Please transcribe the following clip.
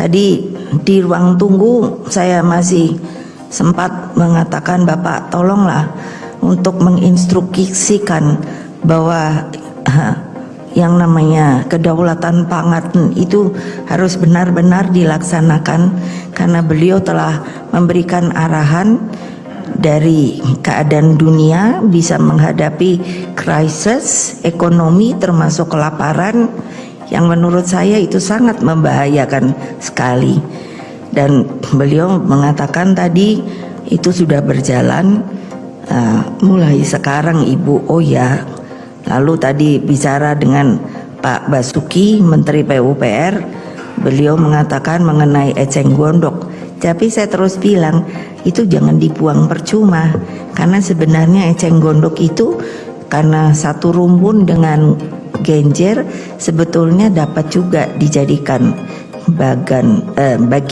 Tadi di ruang tunggu saya masih sempat mengatakan, Bapak tolonglah untuk menginstruksikan bahwa yang namanya kedaulatan pangan itu harus benar-benar dilaksanakan, karena beliau telah memberikan arahan dari keadaan dunia bisa menghadapi krisis ekonomi termasuk kelaparan yang menurut saya itu sangat membahayakan sekali. Dan beliau mengatakan tadi itu sudah berjalan mulai sekarang Ibu. Oh ya, lalu tadi bicara dengan Pak Basuki, Menteri PUPR, beliau mengatakan mengenai eceng gondok. Tapi saya terus bilang, itu jangan dibuang percuma, karena sebenarnya eceng gondok itu karena satu rumpun dengan genjer sebetulnya dapat juga dijadikan bagian